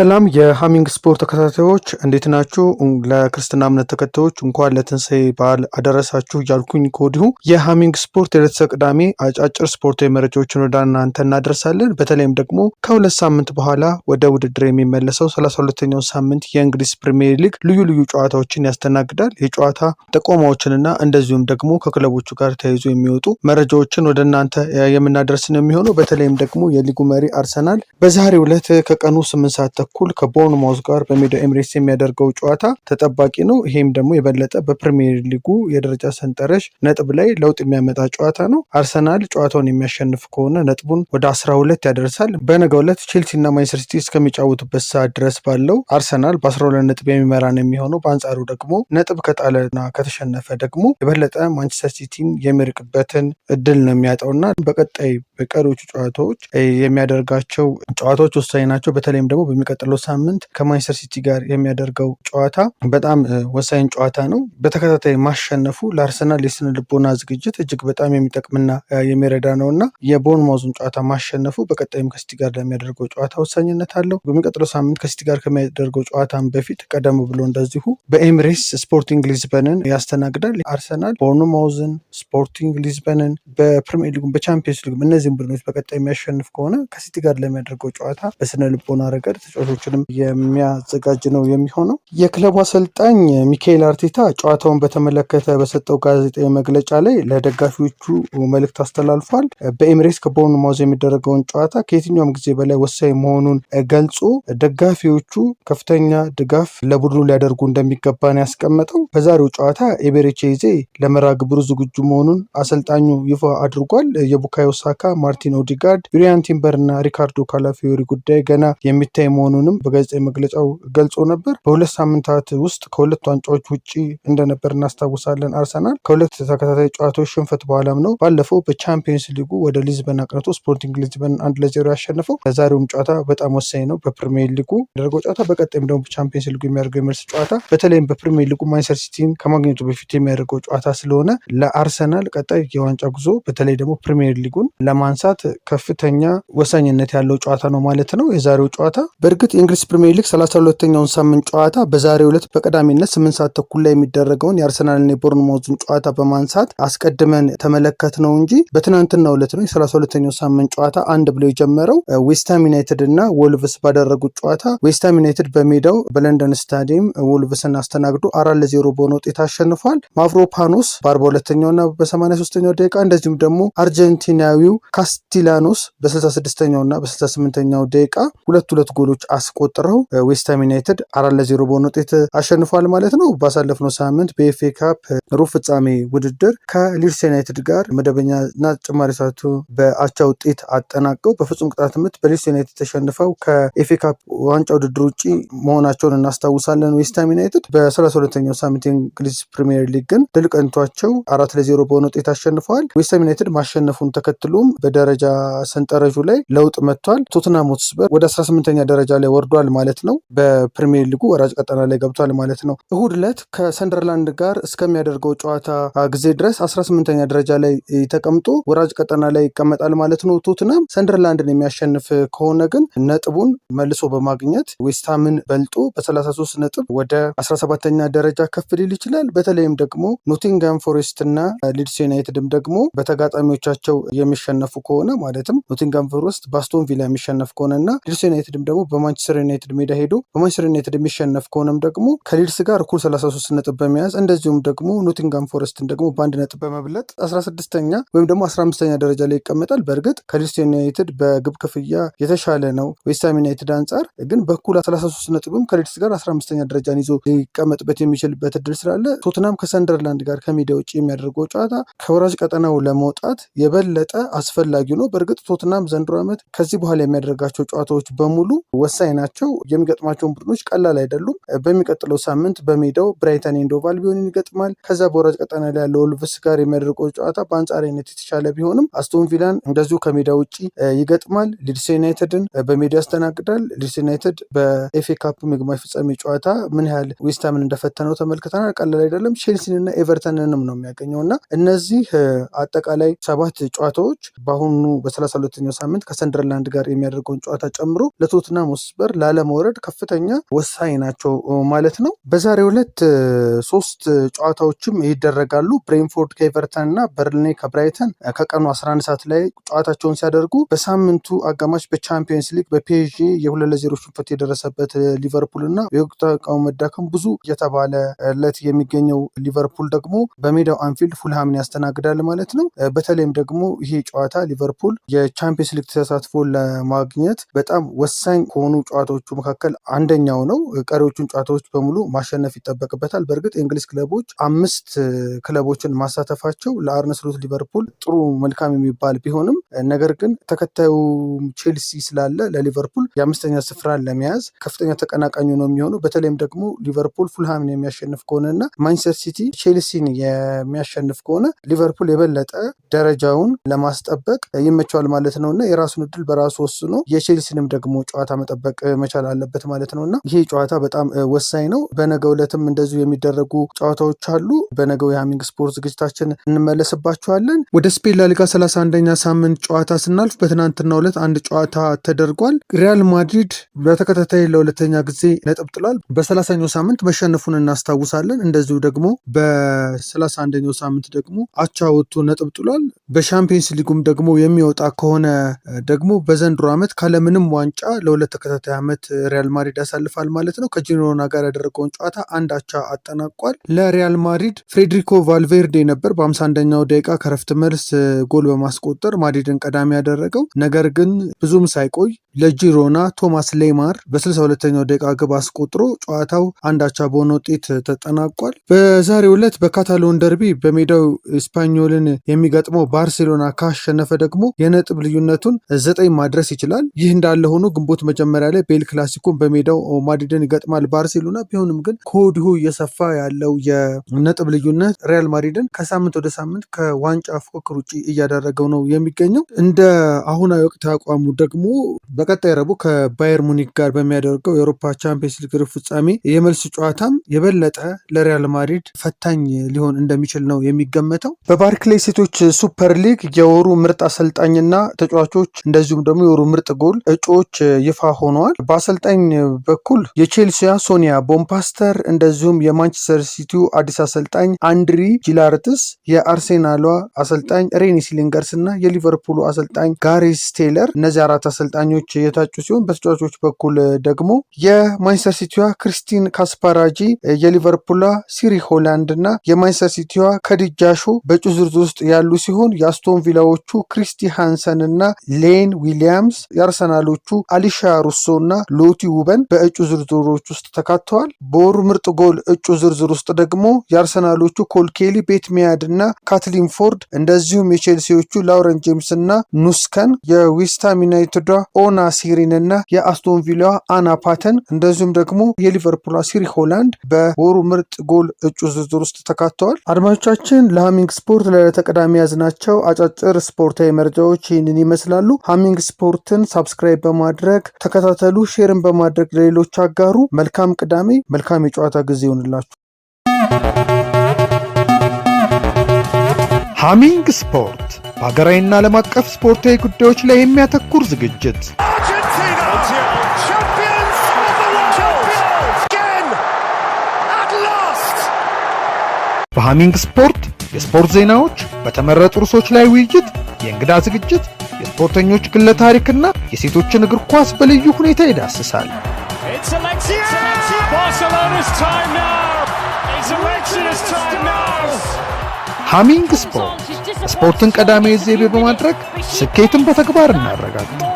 ሰላም የሃሚንግ ስፖርት ተከታታዮች እንዴት ናችሁ? ለክርስትና እምነት ተከታዮች እንኳን ለትንሳኤ በዓል አደረሳችሁ እያልኩኝ ከወዲሁ የሃሚንግ ስፖርት የዕለተ ቅዳሜ አጫጭር ስፖርታዊ መረጃዎችን ወደ እናንተ እናደርሳለን። በተለይም ደግሞ ከሁለት ሳምንት በኋላ ወደ ውድድር የሚመለሰው 32ኛው ሳምንት የእንግሊዝ ፕሪሚየር ሊግ ልዩ ልዩ ጨዋታዎችን ያስተናግዳል። የጨዋታ ጥቆማዎችንና እንደዚሁም ደግሞ ከክለቦቹ ጋር ተያይዞ የሚወጡ መረጃዎችን ወደ እናንተ የምናደርስ ነው የሚሆነው። በተለይም ደግሞ የሊጉ መሪ አርሰናል በዛሬው ዕለት ከቀኑ 8 ሰዓት ተኩል ከቦርንማውዝ ጋር በሜዳው ኤምሬትስ የሚያደርገው ጨዋታ ተጠባቂ ነው። ይሄም ደግሞ የበለጠ በፕሪሚየር ሊጉ የደረጃ ሰንጠረዥ ነጥብ ላይ ለውጥ የሚያመጣ ጨዋታ ነው። አርሰናል ጨዋታውን የሚያሸንፍ ከሆነ ነጥቡን ወደ 12 ያደርሳል። በነገው ዕለት ቼልሲ እና ማንቸስተር ሲቲ እስከሚጫወቱበት ሰዓት ድረስ ባለው አርሰናል በ12 ነጥብ የሚመራ ነው የሚሆነው። በአንጻሩ ደግሞ ነጥብ ከጣለና ከተሸነፈ ደግሞ የበለጠ ማንቸስተር ሲቲን የሚርቅበትን እድል ነው የሚያጣውና በቀጣይ በቀሪዎቹ ጨዋታዎች የሚያደርጋቸው ጨዋታዎች ወሳኝ ናቸው። በተለይም ደግሞ በሚቀጥለው ሳምንት ከማንቸስተር ሲቲ ጋር የሚያደርገው ጨዋታ በጣም ወሳኝ ጨዋታ ነው። በተከታታይ ማሸነፉ ለአርሰናል የስነ ልቦና ዝግጅት እጅግ በጣም የሚጠቅምና የሚረዳ ነውና የቦርንማውዙን ጨዋታ ማሸነፉ በቀጣይም ከሲቲ ጋር ለሚያደርገው ጨዋታ ወሳኝነት አለው። በሚቀጥለው ሳምንት ከሲቲ ጋር ከሚያደርገው ጨዋታም በፊት ቀደም ብሎ እንደዚሁ በኤምሬትስ ስፖርቲንግ ሊዝበንን ያስተናግዳል። አርሰናል ቦርንማውዝን፣ ስፖርቲንግ ሊዝበንን በፕሪሚየር ሊጉ በቻምፒየንስ ሊጉ እነዚህም ቡድኖች በቀጣይ የሚያሸንፍ ከሆነ ከሲቲ ጋር ለሚያደርገው ጨዋታ በስነ ልቦና ረገድ ተጫዋቾችንም የሚያዘጋጅ ነው የሚሆነው። የክለቡ አሰልጣኝ ሚካኤል አርቴታ ጨዋታውን በተመለከተ በሰጠው ጋዜጣዊ መግለጫ ላይ ለደጋፊዎቹ መልእክት አስተላልፏል። በኤምሬትስ ከቦርንማውዝ የሚደረገውን ጨዋታ ከየትኛውም ጊዜ በላይ ወሳኝ መሆኑን ገልጾ ደጋፊዎቹ ከፍተኛ ድጋፍ ለቡድኑ ሊያደርጉ እንደሚገባን ያስቀመጠው በዛሬው ጨዋታ ኤቤሬቺዜ ለመርሃ ግብሩ ዝግጁ መሆኑን አሰልጣኙ ይፋ አድርጓል። የቡካዮ ሳካ፣ ማርቲን ኦዲጋርድ፣ ዩሪያን ቲምበር እና ሪካርዶ ካላፊዮሪ ጉዳይ ገና የሚታይ መሆኑንም በጋዜጣዊ መግለጫው ገልጾ ነበር። በሁለት ሳምንታት ውስጥ ከሁለት ዋንጫዎች ውጭ እንደነበር እናስታውሳለን። አርሰናል ከሁለት ተከታታይ ጨዋታዎች ሽንፈት በኋላም ነው ባለፈው በቻምፒየንስ ሊጉ ወደ ሊዝበን አቅንቶ ስፖርቲንግ ሊዝበን 1-0 ያሸነፈው። ለዛሬውም ጨዋታ በጣም ወሳኝ ነው። በፕሪሚየር ሊጉ ያደረገው ጨዋታ በቀጣይም ደግሞ በቻምፒየንስ ሊጉ የሚያደርገው የመልስ ጨዋታ በተለይም በፕሪሚየር ሊጉ ማንቸስተር ሲቲን ከማግኘቱ በፊት የሚያደርገው ጨዋታ ስለሆነ ለአርሰናል ቀጣይ የዋንጫ ጉዞ በተለይ ደግሞ ፕሪሚየር ሊጉን ለማንሳት ከፍተኛ ወሳኝነት ያለው ጨዋታ ነው ማለት ነው የዛሬው ጨዋታ። በእርግጥ የእንግሊዝ ፕሪሚየር ሊግ 32ኛውን ሳምንት ጨዋታ በዛሬው ዕለት በቀዳሚነት 8 ሰዓት ተኩል ላይ የሚደረገውን የአርሰናልና የቦርንማውዝን ጨዋታ በማንሳት አስቀድመን ተመለከት ነው እንጂ በትናንትናው ዕለት ነው የ32ኛው ሳምንት ጨዋታ አንድ ብሎ የጀመረው። ዌስትሃም ዩናይትድ እና ወልቭስ ባደረጉት ጨዋታ ዌስትሃም ዩናይትድ በሜዳው በለንደን ስታዲየም ወልቭስን አስተናግዶ 4-0 በሆነ ውጤት አሸንፏል። ማቭሮፓኖስ በ42ኛው እና በ83ኛው ደቂቃ እንደዚሁም ደግሞ አርጀንቲናዊው ካስቲላኖስ በ66ኛው እና በ68ኛው ደቂቃ ሁለት ጎሎች አስቆጥረው ዌስትሃም ዩናይትድ 4-0 በሆነ ውጤት አሸንፏል ማለት ነው። ባሳለፍነው ሳምንት በኤፍኤ ካፕ ሩብ ፍጻሜ ውድድር ከሊድስ ዩናይትድ ጋር መደበኛና ተጨማሪ ሰዓቱ በአቻ ውጤት አጠናቀው በፍጹም ቅጣት ምት በሊድስ ዩናይትድ ተሸንፈው ከኤፍኤ ካፕ ዋንጫ ውድድር ውጭ መሆናቸውን እናስታውሳለን። ዌስትሃም ዩናይትድ በ32ኛው ሳምንት የእንግሊዝ ፕሪሚየር ሊግ ግን ድል ቀንቷቸው 4-0 በሆነ ውጤት አሸንፈዋል። ዌስትሃም ዩናይትድ ማሸነፉን ተከትሎም በደረጃ ሰንጠረዡ ላይ ለውጥ መጥቷል። ቶተንሃም ሆትስፐር ወደ 18ኛ ደረጃ ላይ ወርዷል ማለት ነው። በፕሪሚየር ሊጉ ወራጅ ቀጠና ላይ ገብቷል ማለት ነው። እሁድ ዕለት ከሰንደርላንድ ጋር እስከሚያደርገው ጨዋታ ጊዜ ድረስ 18ኛ ደረጃ ላይ ተቀምጦ ወራጅ ቀጠና ላይ ይቀመጣል ማለት ነው። ቶተንሃም ሰንደርላንድን የሚያሸንፍ ከሆነ ግን ነጥቡን መልሶ በማግኘት ዌስትሃምን በልጦ በ33 ነጥብ ወደ 17ኛ ደረጃ ከፍ ሊል ይችላል። በተለይም ደግሞ ኖቲንግሃም ፎሬስት እና ሊድስ ዩናይትድም ደግሞ በተጋጣሚዎቻቸው የሚሸነፉ ከሆነ ማለትም ኖቲንግሃም ፎሬስት በአስቶን ቪላ የሚሸነፍ ከሆነና ሊድስ ዩናይትድም ደግሞ በማንቸስተር ዩናይትድ ሜዳ ሄዶ በማንቸስተር ዩናይትድ የሚሸነፍ ከሆነም ደግሞ ከሊድስ ጋር እኩል 33 ነጥብ በመያዝ እንደዚሁም ደግሞ ኖቲንግሃም ፎሬስትን ደግሞ በአንድ ነጥብ በመብለጥ 16ኛ ወይም ደግሞ 15ኛ ደረጃ ላይ ይቀመጣል። በእርግጥ ከሊድስ ዩናይትድ በግብ ክፍያ የተሻለ ነው ዌስትሃም ዩናይትድ አንጻር፣ ግን በኩል 33 ነጥብም ከሊድስ ጋር 15ኛ ደረጃን ይዞ ሊቀመጥበት የሚችልበት እድል ስላለ ቶተንሃም ከሰንደርላንድ ጋር ከሜዳ ውጭ የሚያደርገው ጨዋታ ከወራጅ ቀጠናው ለመውጣት የበለጠ አስፈላጊ ነው። በእርግጥ ቶተንሃም ዘንድሮ ዓመት ከዚህ በኋላ የሚያደርጋቸው ጨዋታዎች በሙሉ ወሳኝ ናቸው። የሚገጥማቸውን ቡድኖች ቀላል አይደሉም። በሚቀጥለው ሳምንት በሜዳው ብራይተን ኤንድ ሆቭ አልቢዮንን ይገጥማል። ከዛ በወራጅ ቀጠና ላይ ያለው ወልቭስ ጋር የሚያደርገው ጨዋታ በአንጻራዊነት የተሻለ ቢሆንም አስቶን ቪላን እንደዚሁ ከሜዳ ውጭ ይገጥማል። ሊድስ ዩናይትድን በሜዳ ያስተናግዳል። ሊድስ ዩናይትድ በኤፍኤ ካፕ የግማሽ ፍጻሜ ጨዋታ ምን ያህል ዌስትሃምን እንደፈተነው ተመልክተናል። ቀላል አይደለም። ቼልሲንና ኤቨርተንንም ነው የሚያገኘው እና እነዚህ አጠቃላይ 7 ጨዋታዎች በአሁኑ በ32ኛው ሳምንት ከሰንደርላንድ ጋር የሚያደርገውን ጨዋታ ጨምሮ ለቶትናም መስበር ላለመውረድ ከፍተኛ ወሳኝ ናቸው ማለት ነው። በዛሬው ዕለት 3 ጨዋታዎችም ይደረጋሉ። ብሬንፎርድ ከኤቨርተን እና በርንሌ ከብራይተን ከቀኑ 11 ሰዓት ላይ ጨዋታቸውን ሲያደርጉ በሳምንቱ አጋማሽ በቻምፒየንስ ሊግ በፒኤስጂ የ2-0 ሽንፈት የደረሰበት ሊቨርፑል እና የወቅታዊ መዳከም ብዙ የተባለለት የሚገኘው ሊቨርፑል ደግሞ በሜዳው አንፊልድ ፉልሃምን ያስተናግዳል ማለት ነው። በተለይም ደግሞ ይሄ ጨዋታ ሊቨርፑል የቻምፒየንስ ሊግ ተሳትፎ ለማግኘት በጣም ወሳኝ ከሆኑ ጨዋታዎቹ መካከል አንደኛው ነው። ቀሪዎቹን ጨዋታዎች በሙሉ ማሸነፍ ይጠበቅበታል። በእርግጥ የእንግሊዝ ክለቦች 5 ክለቦችን ማሳተፋቸው ለአርነ ስሎት ሊቨርፑል ጥሩ መልካም የሚባል ቢሆንም ነገር ግን ተከታዩ ቼልሲ ስላለ ለሊቨርፑል የ5ኛ ስፍራን ለመያዝ ከፍተኛ ተቀናቃኙ ነው የሚሆነው። በተለይም ደግሞ ሊቨርፑል ፉልሃምን የሚያሸንፍ ከሆነና ማንቸስተር ሲቲ ቼልሲን የሚያሸንፍ ከሆነ ሊቨርፑል የበለጠ ደረጃውን ለማስጠበቅ ይመቸዋል ማለት ነውና የራሱን እድል በራሱ ወስኖ የቼልሲንም ደግሞ ጨዋታ መጠበቅ መቻል አለበት ማለት ነውና ይሄ ጨዋታ በጣም ወሳኝ ነው። በነገው ዕለትም እንደዚሁ የሚደረጉ ጨዋታዎች አሉ። በነገው የሃሚንግ ስፖርት ዝግጅታችን እንመለስባቸዋለን። ወደ ስፔን ላሊጋ 31ኛ ሳምንት ጨዋታ ስናልፍ በትናንትናው ዕለት አንድ ጨዋታ ተደርጓል። ሪያል ማድሪድ በተከታታይ ለሁለተኛ ጊዜ ነጥብ ጥሏል። በ30ኛው ሳምንት መሸነፉን እናስታውሳለን። እንደዚሁ ደግሞ በ31ኛው ሳምንት ደግሞ አቻ ወጥቶ ነጥብ ጥሏል። በሻምፒየንስ ሊጉም ደግሞ የሚወጣ ከሆነ ደግሞ በዘንድሮ ዓመት ካለምንም ዋንጫ ለሁለት ተከታታይ ዓመት ሪያል ማድሪድ ያሳልፋል ማለት ነው። ከጂሮና ጋር ያደረገውን ጨዋታ አንድ አቻ አጠናቋል። ለሪያል ማድሪድ ፍሬድሪኮ ቫልቬርዴ ነበር በ51ኛው ደቂቃ ከረፍት መልስ ጎል በማስቆጠር ማድሪድን ቀዳሚ ያደረገው። ነገር ግን ብዙም ሳይቆይ ለጂሮና ቶማስ ሌማር በ62ኛው ደቂቃ ግብ አስቆጥሮ ጨዋታው አንድ አቻ በሆነ ውጤት ተጠናቋል። በዛሬው ዕለት በካታሎን ደርቢ በሜዳው ስፓኞልን የሚገጥመው ባርሴሎና ካሸነፈ ደግሞ የነጥብ ልዩነቱን 9 ማድረስ ይችላል። ይህ እንዳለ ሆኖ ግንቦት መጀመሪያ ላይ ቤል ክላሲኮን በሜዳው ማድሪድን ይገጥማል ባርሴሎና። ቢሆንም ግን ከወዲሁ እየሰፋ ያለው የነጥብ ልዩነት ሪያል ማድሪድን ከሳምንት ወደ ሳምንት ከዋንጫ ፉክክር ውጭ እያደረገው ነው የሚገኘው። እንደ አሁናዊ ወቅት አቋሙ ደግሞ በቀጣይ ረቡዕ ከባየር ሙኒክ ጋር በሚያደርገው የአውሮፓ ቻምፒየንስ ሊግ ሩብ ፍጻሜ የመልስ ጨዋታም የበለጠ ለሪያል ማድሪድ ፈታኝ ሊሆን እንደሚችል ነው የሚገመተው። በባርክሌይ ሴቶች ሱፐር ሊግ የወሩ ምርጥ አሰልጣኝና ተጫዋቾች እንደዚሁም ደግሞ የወሩ ምርጥ ጎል እጩዎች ይፋ ሆነዋል። በአሰልጣኝ በኩል የቼልሲያ ሶኒያ ቦምፓስተር እንደዚሁም የማንቸስተር ሲቲው አዲስ አሰልጣኝ አንድሪ ጂላርትስ፣ የአርሴናሏ አሰልጣኝ ሬኒ ሲሊንገርስ እና የሊቨርፑሉ አሰልጣኝ ጋሬስ ቴይለር እነዚህ 4 አሰልጣኞች የታጩ ሲሆን በተጫዋቾች በኩል ደግሞ የማንቸስተር ሲቲዋ ክሪስቲን ካስፓራጂ፣ የሊቨርፑሏ ሲሪ ሆላንድ እና የማንቸስተር ሲቲዋ ከዲጃሾ በእጩ ዝርዝር ውስጥ ያሉ ሲሆን የአስቶን ቪላዎቹ ክሪስቲ ሃንሰን እና ሌን ዊሊያምስ፣ የአርሰናሎቹ አሊሻ ሩሶ እና ሎቲ ውበን በእጩ ዝርዝሮች ውስጥ ተካተዋል። በወሩ ምርጥ ጎል እጩ ዝርዝር ውስጥ ደግሞ የአርሰናሎቹ ኮልኬሊ፣ ቤት ሚያድ እና ካትሊን ፎርድ እንደዚሁም የቼልሲዎቹ ላውረን ጄምስ እና ኑስከን፣ የዌስትሃም ዩናይትዷ ኦና ሲሪን እና የአስቶን ቪላዋ አና ፓተን እንደዚሁም ደግሞ የሊቨርፑል ሲሪ ሆላንድ በወሩ ምርጥ ጎል እጩ ዝርዝር ውስጥ ተካተዋል። አድማጮቻችን ለሃሚንግ ስፖርት ለተቀዳሚ ያዝናቸው አጫጭር ስፖርታዊ መረጃዎች ይህንን ይመስላሉ። ሃሚንግ ስፖርትን ሳብስክራይብ በማድረግ ተከታተሉ፣ ሼርን በማድረግ ለሌሎች አጋሩ። መልካም ቅዳሜ፣ መልካም የጨዋታ ጊዜ ይሆንላችሁ። ሃሚንግ ስፖርት በሀገራዊና ዓለም አቀፍ ስፖርታዊ ጉዳዮች ላይ የሚያተኩር ዝግጅት በሃሚንግ ስፖርት የስፖርት ዜናዎች፣ በተመረጡ ርዕሶች ላይ ውይይት፣ የእንግዳ ዝግጅት፣ የስፖርተኞች ግለ ታሪክና የሴቶችን እግር ኳስ በልዩ ሁኔታ ይዳስሳል። ሃሚንግ ስፖርት ስፖርትን ቀዳሚ ዘይቤ በማድረግ ስኬትን በተግባር እናረጋግጥ።